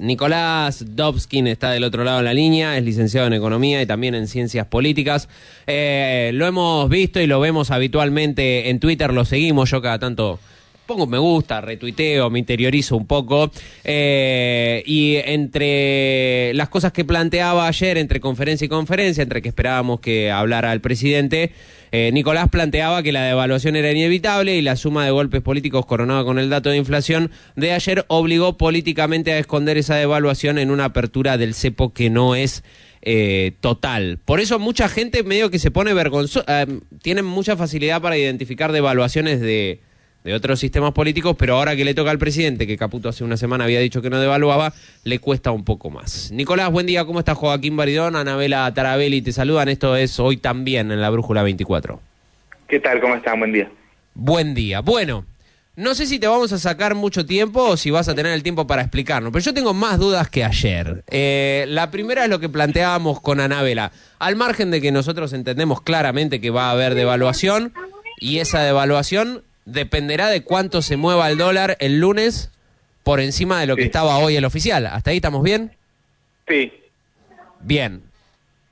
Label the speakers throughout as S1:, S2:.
S1: Nicolás Dobskin está del otro lado de la línea, es licenciado en Economía y también en Ciencias Políticas. Lo hemos visto y lo vemos habitualmente en Twitter, lo seguimos, yo cada tanto pongo me gusta, retuiteo, me interiorizo un poco. Y entre las cosas que planteaba ayer, entre conferencia y conferencia, entre que esperábamos que hablara el presidente, Nicolás planteaba que la devaluación era inevitable y la suma de golpes políticos coronada con el dato de inflación de ayer obligó políticamente a esconder esa devaluación en una apertura del cepo que no es total. Por eso mucha gente medio que se pone vergonzosa, tienen mucha facilidad para identificar devaluaciones de otros sistemas políticos, pero ahora que le toca al presidente, que Caputo hace una semana había dicho que no devaluaba, le cuesta un poco más. Nicolás, buen día, ¿cómo estás? Joaquín Baridón, Anabela Tarabelli te saludan, esto es Hoy También en la Brújula 24.
S2: ¿Qué tal? ¿Cómo están? Buen día.
S1: Buen día. Bueno, no sé si te vamos a sacar mucho tiempo o si vas a tener el tiempo para explicarnos, pero yo tengo más dudas que ayer. La primera es lo que planteábamos con Anabela. Al margen de que nosotros entendemos claramente que va a haber devaluación, y esa devaluación dependerá de cuánto se mueva el dólar el lunes por encima de lo que estaba hoy el oficial. ¿Hasta ahí estamos bien?
S2: Sí.
S1: Bien.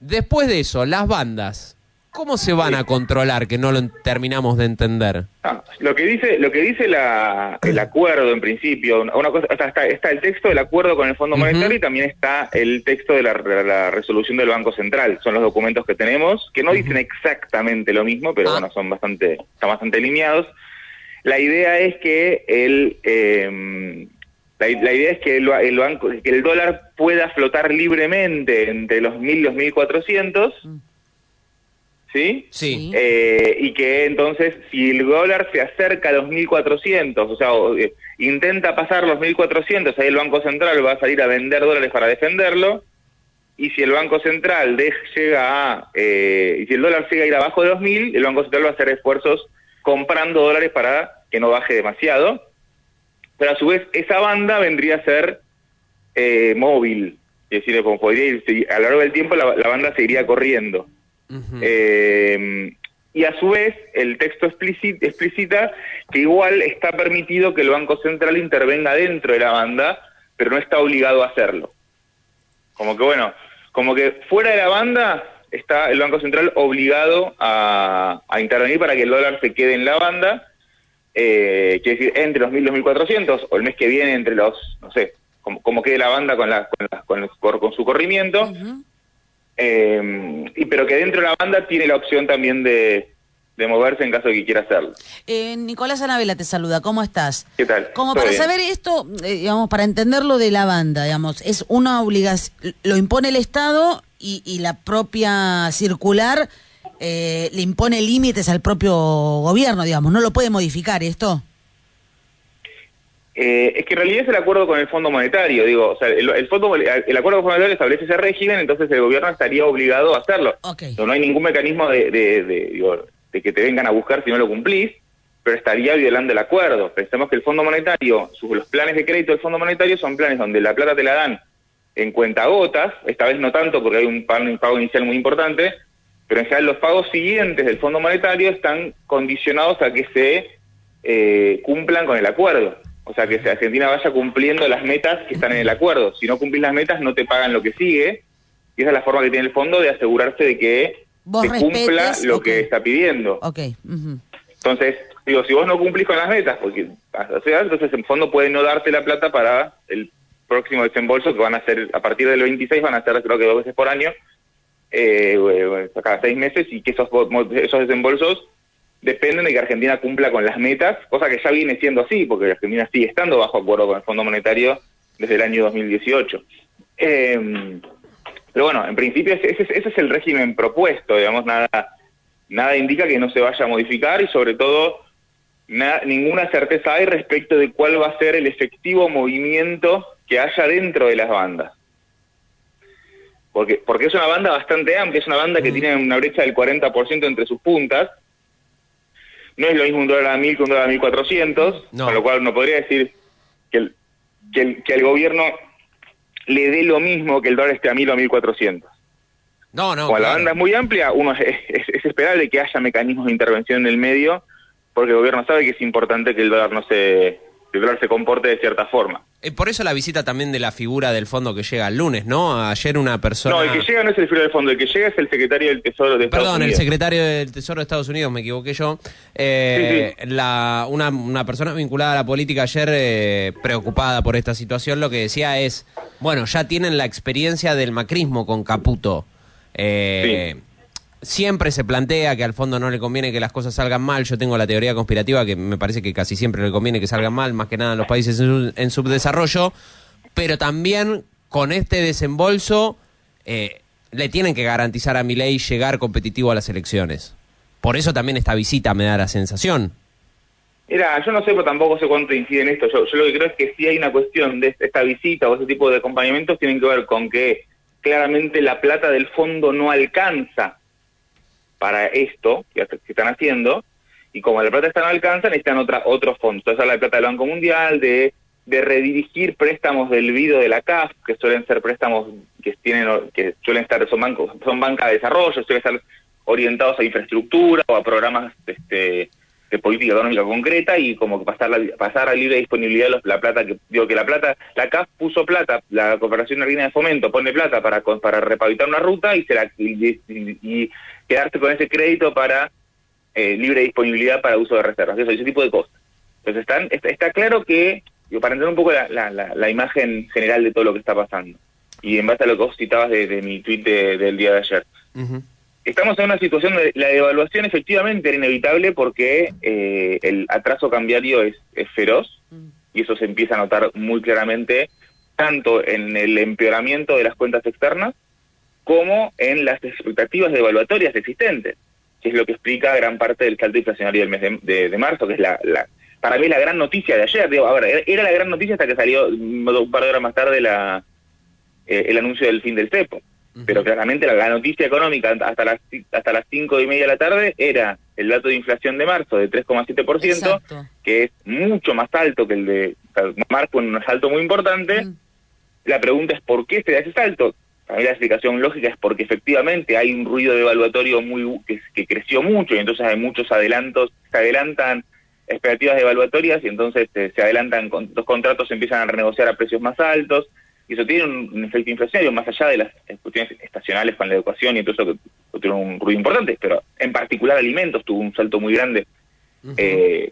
S1: Después de eso, las bandas, ¿cómo se van a controlar que no lo terminamos de entender?
S2: Lo que dice el acuerdo en principio, una cosa, está el texto del acuerdo con el Fondo Monetario y también está el texto de la resolución del Banco Central. Son los documentos que tenemos, que no dicen exactamente lo mismo, pero bueno, están bastante alineados. La idea es que el dólar pueda flotar libremente entre los 1.000 y los 1.400, ¿sí?
S1: Sí.
S2: Y que entonces, si el dólar se acerca a los 1.400, o sea, intenta pasar los 1.400, ahí el Banco Central va a salir a vender dólares para defenderlo, y si el Banco Central y si el dólar llega a ir abajo de los 1.000, el Banco Central va a hacer esfuerzos comprando dólares para que no baje demasiado, pero a su vez esa banda vendría a ser móvil, es decir, como podría ir, a lo largo del tiempo la banda seguiría corriendo. Y a su vez el texto explicita que igual está permitido que el Banco Central intervenga dentro de la banda, pero no está obligado a hacerlo. Como que fuera de la banda está el Banco Central obligado a intervenir para que el dólar se quede en la banda, quiere decir, entre los 1.000 y los 1.400, o el mes que viene entre los, no sé, como quede la banda con su corrimiento, pero que dentro de la banda tiene la opción también de moverse en caso de que quiera hacerlo.
S3: Nicolás, Anabela te saluda, ¿cómo estás?
S2: ¿Qué tal?
S3: Como para saber esto, digamos, para entenderlo de la banda, digamos, es una obligación, lo impone el Estado y la propia circular le impone límites al propio gobierno, digamos, ¿no lo puede modificar esto?
S2: Es que en realidad es el acuerdo con el Fondo Monetario, digo, o sea, el acuerdo con el Fondo Monetario establece ese régimen, entonces el gobierno estaría obligado a hacerlo.
S3: Okay.
S2: No hay ningún mecanismo de que te vengan a buscar si no lo cumplís, pero estaría violando el acuerdo. Pensemos que el Fondo Monetario, los planes de crédito del Fondo Monetario son planes donde la plata te la dan en cuentagotas, esta vez no tanto porque hay un pago inicial muy importante, pero en general los pagos siguientes del Fondo Monetario están condicionados a que se cumplan con el acuerdo. O sea, que Argentina vaya cumpliendo las metas que están en el acuerdo. Si no cumplís las metas, no te pagan lo que sigue, y esa es la forma que tiene el fondo de asegurarse de que se cumpla lo que está pidiendo. Entonces, digo, si vos no cumplís con las metas, entonces el fondo puede no darte la plata para el próximo desembolso, que van a ser, a partir del 26, van a ser creo que 2 veces por año, cada 6 meses, y que esos desembolsos dependen de que Argentina cumpla con las metas, cosa que ya viene siendo así, porque Argentina sigue estando bajo acuerdo con el Fondo Monetario desde el año 2018. Pero bueno, en principio ese es el régimen propuesto, digamos, nada indica que no se vaya a modificar, y sobre todo ninguna certeza hay respecto de cuál va a ser el efectivo movimiento que haya dentro de las bandas. Porque es una banda bastante amplia, es una banda que tiene una brecha del 40% entre sus puntas. No es lo mismo un dólar a 1.000 que un dólar a 1.400, con lo cual no podría decir que el gobierno le dé lo mismo que el dólar esté a 1.000 o a 1.400. Como la banda es muy amplia, es esperable que haya mecanismos de intervención en el medio, porque el gobierno sabe que es importante que el dólar no se el dólar se comporte de cierta forma.
S1: Por eso la visita también de la figura del fondo que llega el lunes, ¿no? Ayer una persona...
S2: No, el que llega no es el figura del fondo, el que llega es el secretario del Tesoro de Estados Unidos.
S1: Perdón, el secretario del Tesoro de Estados Unidos, me equivoqué yo.
S2: Sí.
S1: Una persona vinculada a la política ayer, preocupada por esta situación, lo que decía es, bueno, ya tienen la experiencia del macrismo con Caputo.
S2: Sí.
S1: Siempre se plantea que al fondo no le conviene que las cosas salgan mal. Yo tengo la teoría conspirativa que me parece que casi siempre le conviene que salgan mal, más que nada en los países en subdesarrollo, pero también con este desembolso le tienen que garantizar a Milei llegar competitivo a las elecciones. Por eso también esta visita me da la sensación.
S2: Mira, yo no sé, pero tampoco sé cuánto incide en esto. Yo lo que creo es que si hay una cuestión de esta visita o ese tipo de acompañamientos, tienen que ver con que claramente la plata del fondo no alcanza para esto que están haciendo, y como la plata esta no alcanza, necesitan otros fondos. Entonces habla de plata del Banco Mundial, de redirigir préstamos del BIDO de la CAF, que suelen ser préstamos que suelen estar, son banca de desarrollo, suelen estar orientados a infraestructura o a programas de política económica concreta, y como que pasar a libre disponibilidad la plata la CAF puso plata, la Cooperación Argentina de Fomento pone plata para repavitar una ruta y quedarse con ese crédito para libre disponibilidad para uso de reservas, ese tipo de cosas. Entonces está claro que, para entender un poco la imagen general de todo lo que está pasando, y en base a lo que vos citabas de mi tuit del día de ayer, estamos en una situación de la devaluación efectivamente era inevitable porque el atraso cambiario es feroz, y eso se empieza a notar muy claramente tanto en el empeoramiento de las cuentas externas como en las expectativas devaluatorias existentes, que es lo que explica gran parte del salto inflacionario del mes de marzo, que es para mí la gran noticia de ayer. Era la gran noticia hasta que salió un par de horas más tarde el anuncio del fin del cepo. Pero claramente la noticia económica hasta las 5:30 de la tarde era el dato de inflación de marzo de 3,7%, que es mucho más alto que el de marzo, un salto muy importante. La pregunta es ¿por qué se da ese salto? Para mí la explicación lógica es porque efectivamente hay un ruido devaluatorio que creció mucho, y entonces hay muchos adelantos, se adelantan expectativas devaluatorias, y entonces se adelantan, los contratos se empiezan a renegociar a precios más altos, y eso tiene un efecto inflacionario más allá de las cuestiones estacionales con la educación y todo eso que tiene un ruido importante, pero en particular alimentos tuvo un salto muy grande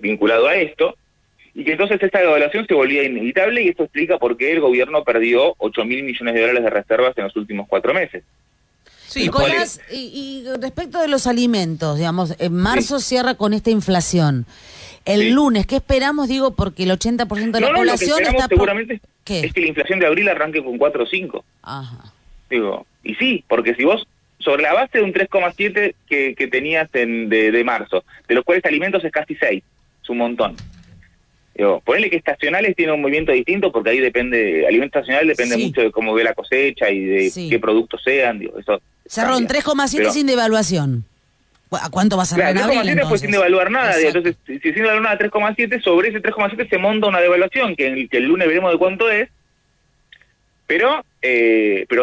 S2: vinculado a esto, y que entonces esta devaluación se volvía inevitable, y esto explica por qué el gobierno perdió 8.000 millones de dólares de reservas en los últimos 4 meses.
S3: Sí, Nicolás, y respecto de los alimentos, digamos, en marzo cierra con esta inflación. El lunes, ¿qué esperamos? Digo, porque el 80% de la población
S2: lo que
S3: está...
S2: seguramente
S3: ¿Qué?
S2: Es que la inflación de abril arranque con 4 o 5.
S3: Ajá.
S2: Digo, y sí, porque si vos, sobre la base de un 3,7 que tenías de marzo, de los cuales alimentos es casi 6, es un montón. Digo, ponele que estacionales tiene un movimiento distinto, porque ahí depende, alimento estacional depende mucho de cómo ve la cosecha y de qué productos sean, digo, eso.
S3: Cerró en 3,7 sin devaluación. ¿A cuánto vas a
S2: cerrar en abril, 3,7 pues sin devaluar nada. Entonces, si sin devaluar nada 3,7, sobre ese 3,7 se monta una devaluación, que el lunes veremos de cuánto es, pero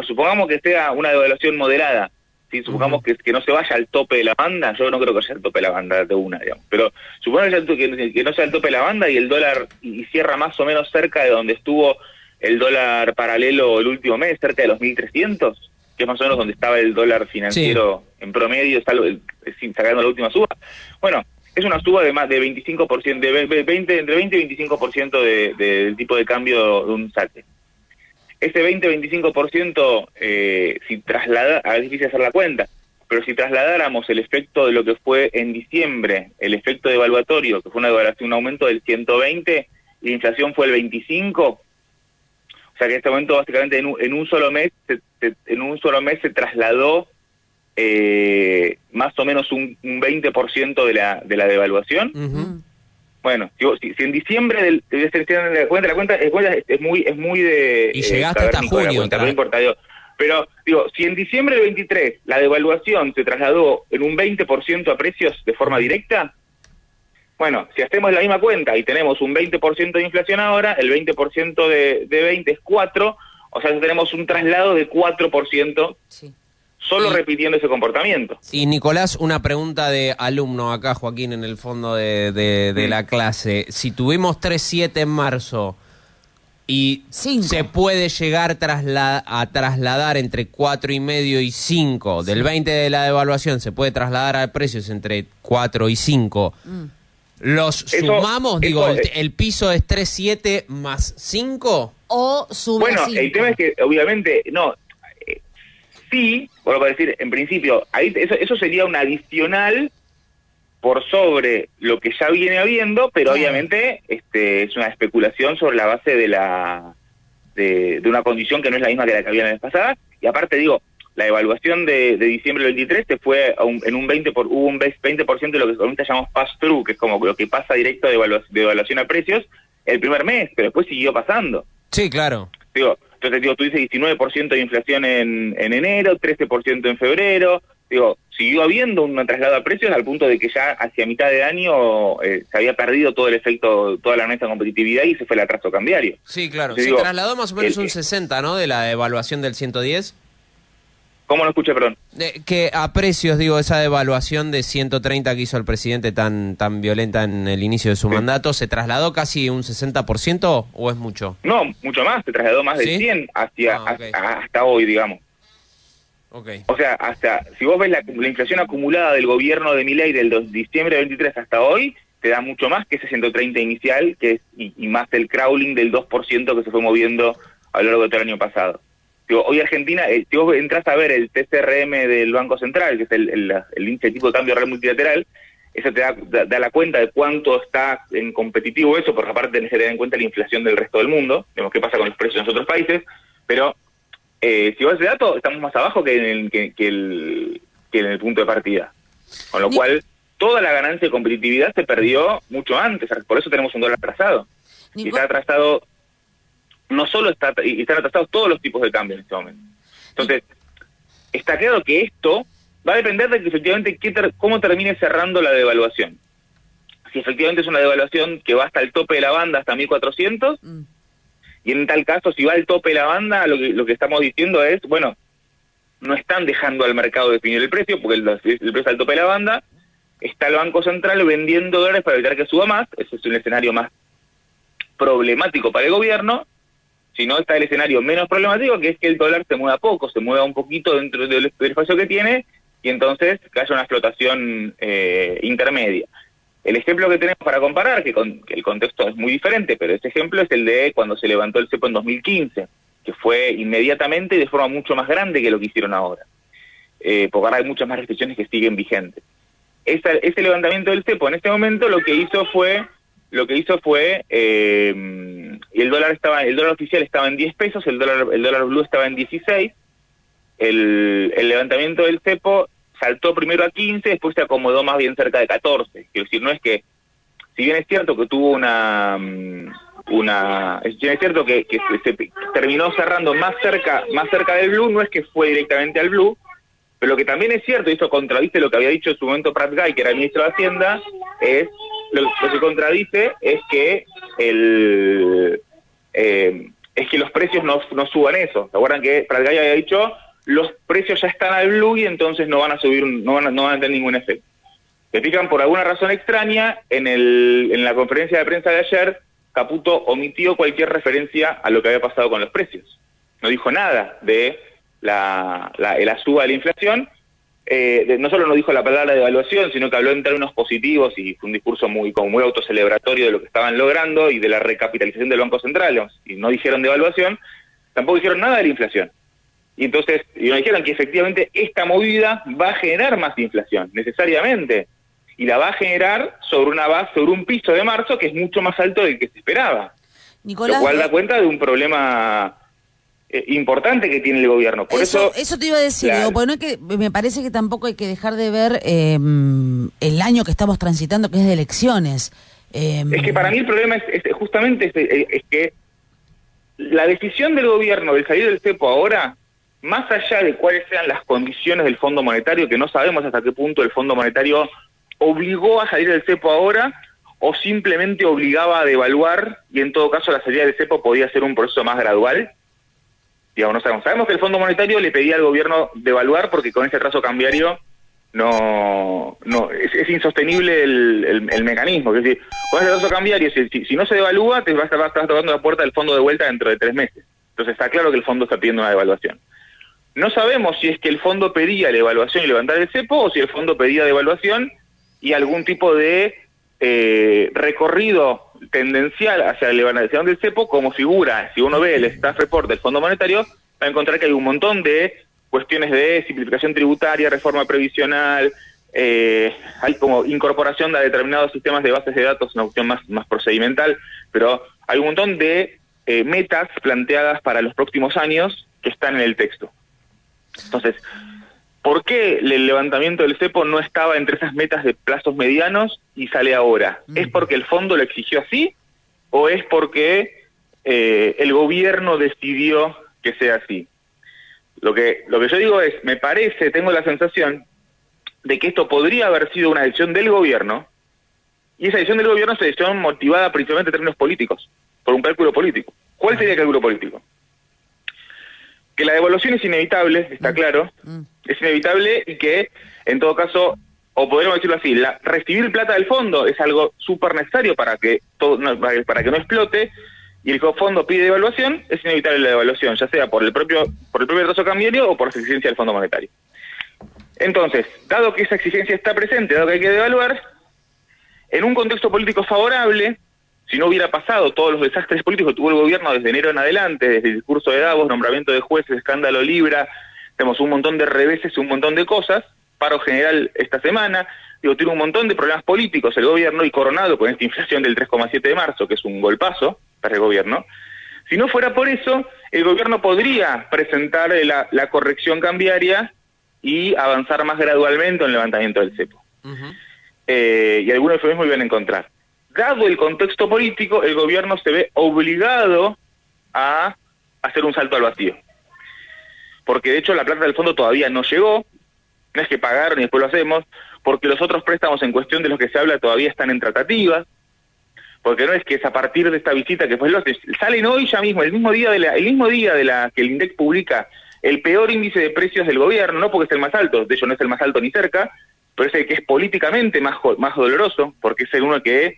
S2: supongamos que sea una devaluación moderada, ¿sí? Supongamos que no se vaya al tope de la banda. Yo no creo que sea el tope de la banda de una, digamos, pero supongamos que no sea el tope de la banda y el dólar y cierra más o menos cerca de donde estuvo el dólar paralelo el último mes, cerca de los 1.300, que es más o menos donde estaba el dólar financiero en promedio, sacando la última suba. Bueno, es una suba de más de 25%, entre 20 y 25% del tipo de cambio de un saque. Ese 20-25%, si trasladara, es difícil hacer la cuenta, pero si trasladáramos el efecto de lo que fue en diciembre, el efecto devaluatorio, que fue una devaluación, un aumento del 120, y la inflación fue el 25, o sea que en este momento básicamente en un solo mes se trasladó más o menos un 20% de la devaluación. Bueno, si en diciembre la cuenta es muy de...
S1: Y llegaste hasta junio.
S2: No importa, pero digo, si en diciembre del 23 la devaluación se trasladó en un 20% a precios de forma directa, bueno, si hacemos la misma cuenta y tenemos un 20% de inflación ahora, el 20% de 20 es 4, o sea, tenemos un traslado de 4% solo repitiendo ese comportamiento.
S1: Y Nicolás, una pregunta de alumno acá, Joaquín, en el fondo de la clase. Si tuvimos 3.7 en marzo y
S3: 5.
S1: se puede llegar a trasladar entre 4,5 y 5, del 20 de la devaluación se puede trasladar a precios entre 4 y 5. ¿Los sumamos? Digo, ¿el piso es 3.7 más 5?
S3: ¿O sube
S2: Bueno,
S3: a 5?
S2: el tema es que obviamente, no, sí, bueno, para decir, en principio, ahí eso sería un adicional por sobre lo que ya viene habiendo, pero
S3: claro,
S2: obviamente es una especulación sobre la base de una condición que no es la misma que la que había la vez pasada, y aparte digo, la evaluación de diciembre del 23 se fue hubo un 20% de lo que ahorita llamamos pass-through, que es como lo que pasa directo de evaluación a precios, el primer mes, pero después siguió pasando.
S1: Sí, claro.
S2: Entonces, tú dices 19% de inflación en enero, 13% en febrero. Siguió habiendo un traslado a precios al punto de que ya hacia mitad de año se había perdido todo el efecto, toda la nuestra competitividad y se fue el atraso cambiario.
S1: Sí, claro.
S2: Entonces,
S1: Se trasladó más o menos un 60, ¿no? De la evaluación del 110.
S2: ¿Cómo no escuché, perdón?
S1: Que a precios, digo, esa devaluación de 130 que hizo el presidente tan violenta en el inicio de su mandato, ¿se trasladó casi un 60% o es mucho?
S2: No, mucho más, se trasladó más de 100 hasta hoy, digamos.
S1: Okay.
S2: O sea, si vos ves la inflación acumulada del gobierno de Milei del diciembre del 23 hasta hoy, te da mucho más que ese 130 inicial, que es y más el crawling del 2% que se fue moviendo a lo largo de todo el año pasado. Hoy Argentina, si vos entras a ver el TCRM del Banco Central, que es el índice de tipo de cambio real multilateral, eso te da la cuenta de cuánto está en competitivo eso, porque aparte tenés que tener en cuenta la inflación del resto del mundo, vemos qué pasa con los precios en los otros países, pero si vos ese dato, estamos más abajo que en el punto de partida. Con lo cual, toda la ganancia de competitividad se perdió mucho antes, por eso tenemos un dólar atrasado. Y está atrasado, no solo están atrasados todos los tipos de cambio en este momento. Entonces, está claro que esto va a depender de que efectivamente cómo termine cerrando la devaluación. Si efectivamente es una devaluación que va hasta el tope de la banda, hasta 1.400, y en tal caso, si va al tope de la banda, lo que estamos diciendo es, bueno, no están dejando al mercado definir el precio, porque el precio está al tope de la banda, está el Banco Central vendiendo dólares para evitar que suba más, ese es un escenario más problemático para el gobierno. Si no, está el escenario menos problemático, que es que el dólar se mueva poco, se mueva un poquito dentro del espacio que tiene, y entonces que haya una flotación intermedia. El ejemplo que tenemos para comparar, que el contexto es muy diferente, pero ese ejemplo es el de cuando se levantó el cepo en 2015, que fue inmediatamente y de forma mucho más grande que lo que hicieron ahora. Porque ahora hay muchas más restricciones que siguen vigentes. Ese levantamiento del cepo en este momento lo que hizo fue el dólar oficial estaba en 10 pesos, el dólar blue estaba en 16, el levantamiento del cepo saltó primero a 15, después se acomodó más bien cerca de 14. Quiero decir, no es que, si bien es cierto que tuvo es cierto que se terminó cerrando más cerca del blue, no es que fue directamente al blue, pero lo que también es cierto, y esto contradice lo que había dicho en su momento Prat Gai, que era el ministro de Hacienda, es lo que contradice es que los precios no suban eso. ¿Se acuerdan que Prat Gai había dicho los precios ya están al blue y entonces no van a subir, no van a tener ningún efecto? Se fijan, por alguna razón extraña, en la conferencia de prensa de ayer, Caputo omitió cualquier referencia a lo que había pasado con los precios. No dijo nada de la suba de la inflación. No solo no dijo la palabra devaluación, sino que habló en términos positivos y fue un discurso muy autocelebratorio de lo que estaban logrando y de la recapitalización del Banco Central, digamos. Y no dijeron devaluación, tampoco dijeron nada de la inflación. Y entonces, nos dijeron que efectivamente esta movida va a generar más inflación, necesariamente. Y la va a generar sobre un piso de marzo que es mucho más alto del que se esperaba.
S3: Nicolás,
S2: lo cual da cuenta de un problema importante que tiene el gobierno. Por eso
S3: te iba a decir,
S2: claro.
S3: Porque no es que, me parece que tampoco hay que dejar de ver el año que estamos transitando, que es de elecciones.
S2: Es que para mí el problema es justamente que la decisión del gobierno de salir del cepo ahora, más allá de cuáles sean las condiciones del Fondo Monetario, que no sabemos hasta qué punto el Fondo Monetario obligó a salir del cepo ahora o simplemente obligaba a devaluar y en todo caso la salida del cepo podía ser un proceso más gradual. Digamos, no sabemos. Sabemos que el Fondo Monetario le pedía al gobierno devaluar porque con ese atraso cambiario es insostenible el mecanismo. Es decir, con ese atraso cambiario, si no se devalúa, te vas a estar tocando la puerta del fondo de vuelta dentro de 3 meses. Entonces está claro que el fondo está pidiendo una devaluación. No sabemos si es que el fondo pedía la devaluación y levantar el cepo, o si el fondo pedía devaluación y algún tipo de recorrido tendencial hacia la levantación del cepo como figura. Si uno ve el staff report del Fondo Monetario, va a encontrar que hay un montón de cuestiones de simplificación tributaria, reforma previsional, hay como incorporación de determinados sistemas de bases de datos, una cuestión más procedimental, pero hay un montón de metas planteadas para los próximos años que están en el texto. Entonces, ¿por qué el levantamiento del cepo no estaba entre esas metas de plazos medianos y sale ahora? ¿Es porque el fondo lo exigió así o es porque el gobierno decidió que sea así? Lo que yo digo es, me parece, tengo la sensación de que esto podría haber sido una decisión del gobierno, y esa decisión del gobierno es una decisión motivada principalmente en términos políticos, por un cálculo político. ¿Cuál sería el cálculo político? Que la devaluación es inevitable, está claro, es inevitable, y que, en todo caso, o podríamos decirlo así, recibir plata del fondo es algo súper necesario para que para que no explote, y el fondo pide devaluación, es inevitable la devaluación, ya sea por el propio atraso cambiario o por la exigencia del Fondo Monetario. Entonces, dado que esa exigencia está presente, dado que hay que devaluar, en un contexto político favorable, si no hubiera pasado todos los desastres políticos que tuvo el gobierno desde enero en adelante, desde el discurso de Davos, nombramiento de jueces, escándalo Libra, tenemos un montón de reveses y un montón de cosas, paro general esta semana, tiene un montón de problemas políticos el gobierno, y coronado con esta inflación del 3,7 de marzo, que es un golpazo para el gobierno. Si no fuera por eso, el gobierno podría presentar la corrección cambiaria y avanzar más gradualmente en el levantamiento del cepo. Y algunos eufemismos iban a encontrar. Dado el contexto político, el gobierno se ve obligado a hacer un salto al vacío. Porque de hecho la plata del fondo todavía no llegó, no es que pagaron y después lo hacemos, porque los otros préstamos en cuestión de los que se habla todavía están en tratativas, porque no es que es a partir de esta visita que salen hoy ya mismo, el mismo día de la que el INDEC publica el peor índice de precios del gobierno, no porque es el más alto, de hecho no es el más alto ni cerca, pero es el que es políticamente más doloroso, porque es el uno que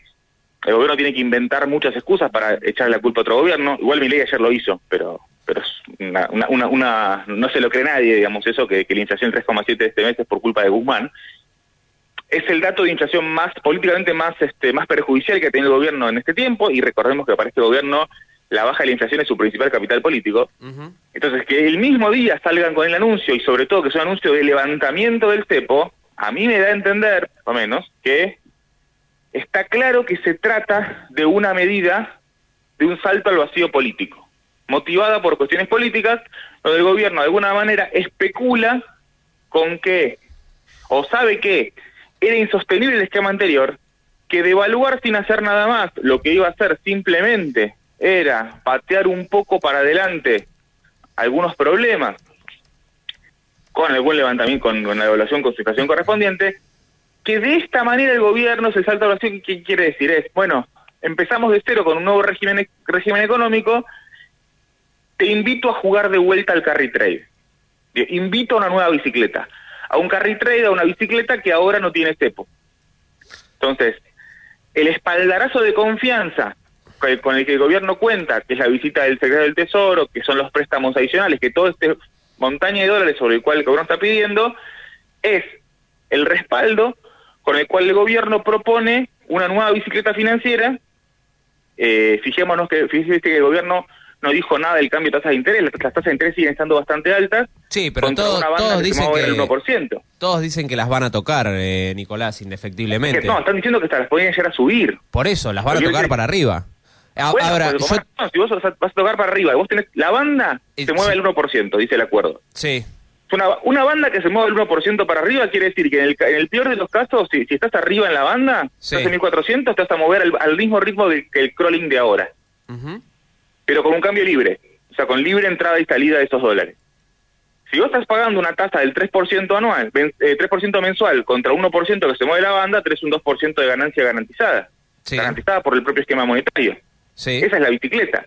S2: el gobierno tiene que inventar muchas excusas para echarle la culpa a otro gobierno. Igual Milei ayer lo hizo, pero es no se lo cree nadie, digamos, eso, que la inflación 3,7 de este mes es por culpa de Guzmán. Es el dato de inflación políticamente más perjudicial que ha tenido el gobierno en este tiempo, y recordemos que para este gobierno la baja de la inflación es su principal capital político. Entonces, que el mismo día salgan con el anuncio, y sobre todo que es un anuncio de levantamiento del cepo, a mí me da a entender, o menos, que está claro que se trata de una medida, de un salto al vacío político, motivada por cuestiones políticas, donde el gobierno de alguna manera especula con que, o sabe que era insostenible el esquema anterior, que devaluar sin hacer nada más, lo que iba a hacer simplemente era patear un poco para adelante algunos problemas, con el buen levantamiento, con la devaluación con su inflación correspondiente, que de esta manera el gobierno se salta a la vacío. ¿Qué quiere decir? Es, bueno, empezamos de cero con un nuevo régimen económico, te invito a jugar de vuelta al carry trade, invito a una nueva bicicleta, a un carry trade, a una bicicleta que ahora no tiene cepo. Entonces, el espaldarazo de confianza con el que el gobierno cuenta, que es la visita del secretario del Tesoro, que son los préstamos adicionales, que todo este montaña de dólares sobre el cual el gobierno está pidiendo, es el respaldo con el cual el gobierno propone una nueva bicicleta financiera. Fíjese que el gobierno no dijo nada del cambio de tasas de interés, las tasas de interés siguen estando bastante altas.
S1: Sí, pero todos dicen que
S2: el 1%.
S1: Todos dicen que las van a tocar, Nicolás, indefectiblemente.
S2: No, están diciendo que las podrían llegar a subir.
S1: Por eso, las van a tocar para arriba.
S2: Bueno, ahora, si vos vas a tocar para arriba y vos tenés la banda, se mueve el 1%, dice el acuerdo.
S1: Sí.
S2: Una banda que se mueve el 1% para arriba quiere decir que en el peor de los casos, si estás arriba en la banda, estás en 1400, te vas a mover al mismo ritmo que el crawling de ahora. Pero con un cambio libre, o sea, con libre entrada y salida de esos dólares. Si vos estás pagando una tasa del 3% anual, 3% mensual, contra 1% que se mueve la banda, tenés un 2% de ganancia garantizada. Garantizada por el propio esquema monetario. Esa es la bicicleta.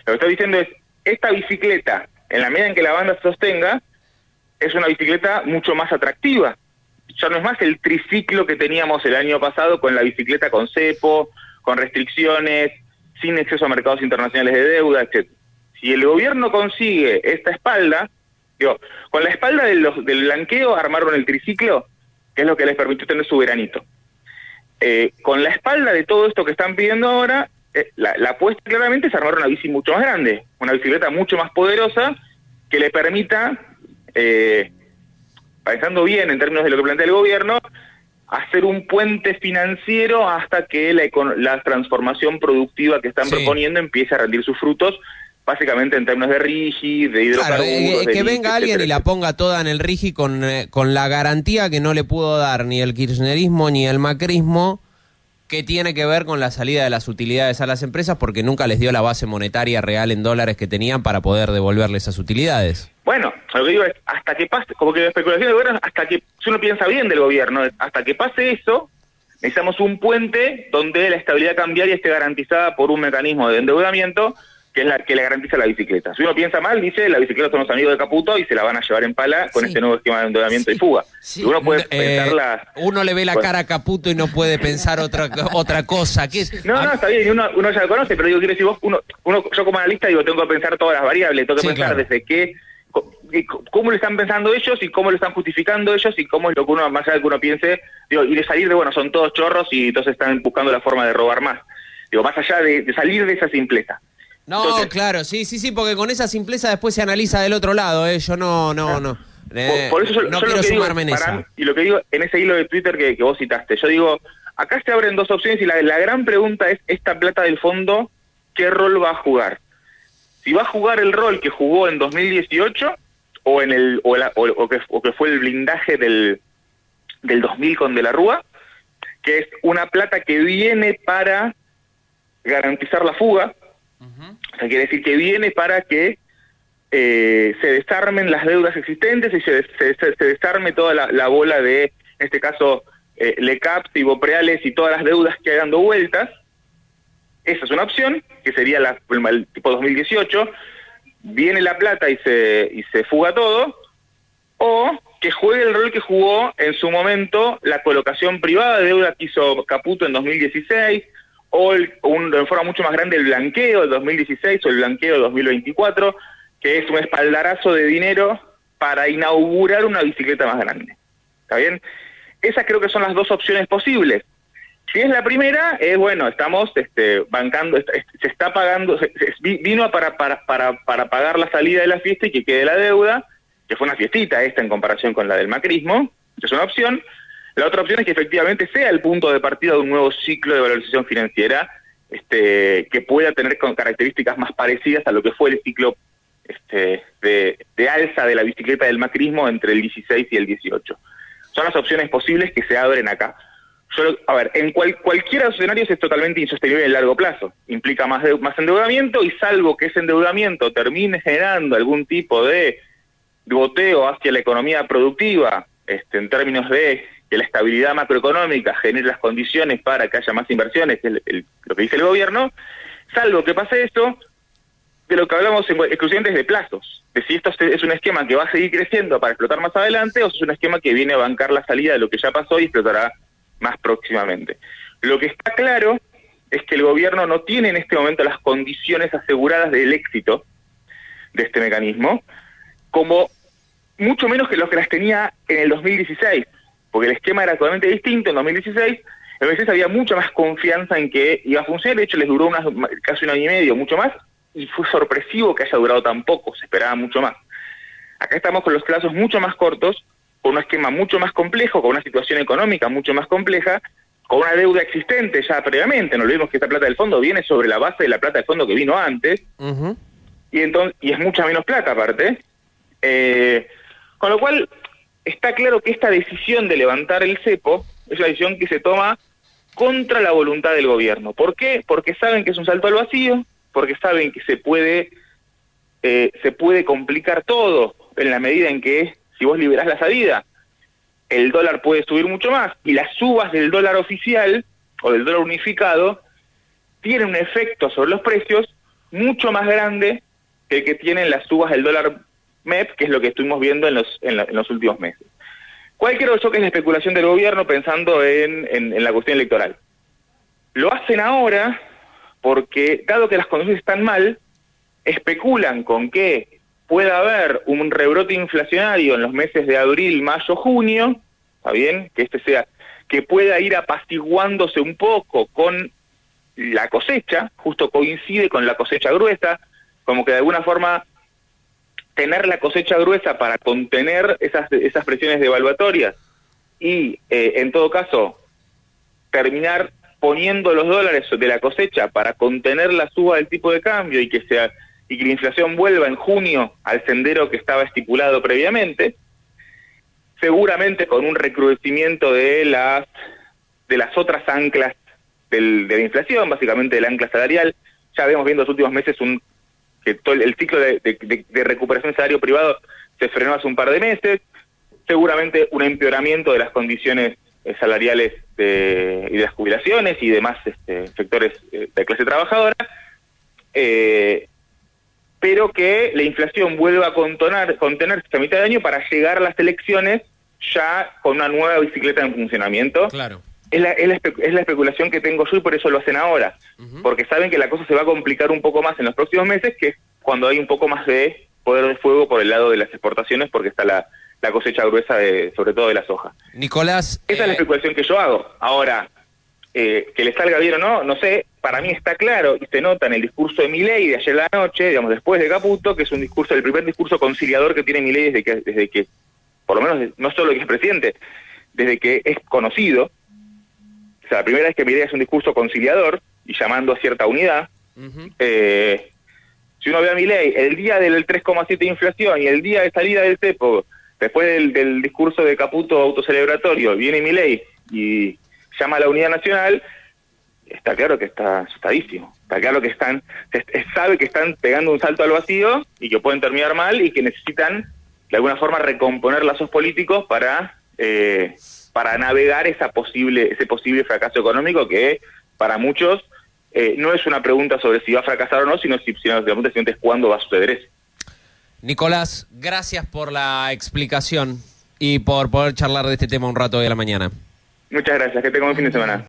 S2: Lo que estoy diciendo es, esta bicicleta, en la medida en que la banda se sostenga, es una bicicleta mucho más atractiva. Ya no es más el triciclo que teníamos el año pasado con la bicicleta con cepo, con restricciones, sin acceso a mercados internacionales de deuda, etc. Si el gobierno consigue esta espalda, digo, con la espalda del blanqueo armaron el triciclo, que es lo que les permitió tener su veranito. Con la espalda de todo esto que están pidiendo ahora, la apuesta claramente es armar una bici mucho más grande, una bicicleta mucho más poderosa, que le permita, pensando bien en términos de lo que plantea el gobierno, hacer un puente financiero hasta que la transformación productiva que están proponiendo empiece a rendir sus frutos, básicamente en términos de RIGI, de hidrocarburos...
S1: Claro, que venga alguien y la ponga toda en el RIGI con la garantía que no le pudo dar ni el kirchnerismo ni el macrismo, que tiene que ver con la salida de las utilidades a las empresas, porque nunca les dio la base monetaria real en dólares que tenían para poder devolverles esas utilidades.
S2: Bueno, lo que digo es, hasta que pase, como que la especulación del gobierno, hasta que, si uno piensa bien del gobierno, hasta que pase eso, necesitamos un puente donde la estabilidad cambiaria esté garantizada por un mecanismo de endeudamiento que es la que le garantiza la bicicleta. Si uno piensa mal, dice, la bicicleta son los amigos de Caputo y se la van a llevar en pala con este nuevo esquema de endeudamiento y fuga.
S3: Sí.
S2: Y uno puede pensarla...
S1: Uno le ve la cara a Caputo y no puede pensar otra cosa. ¿Qué es?
S2: No, está bien, uno ya lo conoce, pero digo, quiero decir, yo como analista digo, tengo que pensar todas las variables, tengo que pensar desde cómo lo están pensando ellos y cómo lo están justificando ellos y cómo es lo que uno, más allá de que uno piense, digo, y de salir de, bueno, son todos chorros y entonces están buscando la forma de robar más. Digo, más allá de salir de esa simpleza.
S1: No, entonces, claro, sí, porque con esa simpleza después se analiza del otro lado, yo no.
S2: Por eso yo
S1: quiero sumarme en
S2: esa.
S1: esa.
S2: Y lo que digo en ese hilo de Twitter que vos citaste, yo digo, acá se abren dos opciones y la gran pregunta es, esta plata del fondo, ¿qué rol va a jugar? Si va a jugar el rol que jugó en 2018 o que fue el blindaje del 2000 con De la Rúa, que es una plata que viene para garantizar la fuga. O sea, quiere decir que viene para que se desarmen las deudas existentes y se desarme toda la bola de, en este caso, LECAPS y Bopreales y todas las deudas que hay dando vueltas. Esa es una opción, que sería el tipo 2018, viene la plata y se fuga todo, o que juegue el rol que jugó en su momento la colocación privada de deuda que hizo Caputo en 2016, o en forma mucho más grande el blanqueo del 2016 o el blanqueo del 2024, que es un espaldarazo de dinero para inaugurar una bicicleta más grande. ¿Está bien? Esas creo que son las dos opciones posibles. Si es la primera, bueno, estamos bancando, se está pagando, vino para pagar la salida de la fiesta y que quede la deuda, que fue una fiestita esta en comparación con la del macrismo, que es una opción. La otra opción es que efectivamente sea el punto de partida de un nuevo ciclo de valorización financiera que pueda tener con características más parecidas a lo que fue el ciclo de alza de la bicicleta del macrismo entre el 16 y el 18. Son las opciones posibles que se abren acá. En cualquiera de los escenarios es totalmente insostenible en el largo plazo. Implica más endeudamiento y salvo que ese endeudamiento termine generando algún tipo de goteo hacia la economía productiva, en términos de que la estabilidad macroeconómica genere las condiciones para que haya más inversiones, que es lo que dice el gobierno, salvo que pase eso, de lo que hablamos exclusivamente es de plazos, de si esto es un esquema que va a seguir creciendo para explotar más adelante o si es un esquema que viene a bancar la salida de lo que ya pasó y explotará más próximamente. Lo que está claro es que el gobierno no tiene en este momento las condiciones aseguradas del éxito de este mecanismo, como mucho menos que los que las tenía en el 2016, porque el esquema era totalmente distinto en 2016, en veces había mucha más confianza en que iba a funcionar, de hecho les duró casi un año y medio, mucho más, y fue sorpresivo que haya durado tan poco, se esperaba mucho más. Acá estamos con los plazos mucho más cortos, con un esquema mucho más complejo, con una situación económica mucho más compleja, con una deuda existente ya previamente. No olvidemos que esta plata del fondo viene sobre la base de la plata del fondo que vino antes, y es mucha menos plata aparte. Con lo cual, está claro que esta decisión de levantar el cepo es una decisión que se toma contra la voluntad del gobierno. ¿Por qué? Porque saben que es un salto al vacío, porque saben que se puede complicar todo en la medida en que si vos liberás la salida, el dólar puede subir mucho más, y las subas del dólar oficial o del dólar unificado tienen un efecto sobre los precios mucho más grande que el que tienen las subas del dólar MEP, que es lo que estuvimos viendo en los últimos meses. ¿Cuál creo yo que es la especulación del gobierno pensando en la cuestión electoral? Lo hacen ahora porque, dado que las condiciones están mal, especulan con que pueda haber un rebrote inflacionario en los meses de abril, mayo, junio, ¿está bien? Que pueda ir apaciguándose un poco con la cosecha, justo coincide con la cosecha gruesa, como que de alguna forma tener la cosecha gruesa para contener esas presiones devaluatorias y, en todo caso, terminar poniendo los dólares de la cosecha para contener la suba del tipo de cambio y que la inflación vuelva en junio al sendero que estaba estipulado previamente, seguramente con un recrudecimiento de las otras anclas de la inflación, básicamente del ancla salarial. Ya vemos viendo los últimos meses que todo el ciclo de recuperación del salario privado se frenó hace un par de meses, seguramente un empeoramiento de las condiciones salariales y de las jubilaciones y demás sectores de clase trabajadora, pero que la inflación vuelva a contenerse a mitad de año para llegar a las elecciones ya con una nueva bicicleta en funcionamiento.
S1: Claro.
S2: Es la especulación que tengo yo y por eso lo hacen ahora, porque saben que la cosa se va a complicar un poco más en los próximos meses, que es cuando hay un poco más de poder de fuego por el lado de las exportaciones, porque está la cosecha gruesa, sobre todo de la soja.
S1: Nicolás...
S2: Esa es la especulación que yo hago. Ahora, que le salga bien o no, no sé, para mí está claro y se nota en el discurso de Milei de ayer a la noche, digamos, después de Caputo, que es el primer discurso conciliador que tiene Milei desde que, por lo menos, no solo que es presidente, desde que es conocido. O sea, la primera vez que Milei hace un discurso conciliador y llamando a cierta unidad. Si uno ve a Milei, el día del 3,7 de inflación y el día de salida del cepo, después del discurso de Caputo autocelebratorio, viene Milei y llama a la unidad nacional, está claro que está asustadísimo. Está claro que sabe que están pegando un salto al vacío y que pueden terminar mal y que necesitan, de alguna forma, recomponer lazos políticos para navegar ese posible fracaso económico que para muchos no es una pregunta sobre si va a fracasar o no, sino la pregunta siguiente es cuándo va a suceder eso.
S1: Nicolás, gracias por la explicación y por poder charlar de este tema un rato hoy a la mañana.
S2: Muchas gracias, que tenga un fin de semana.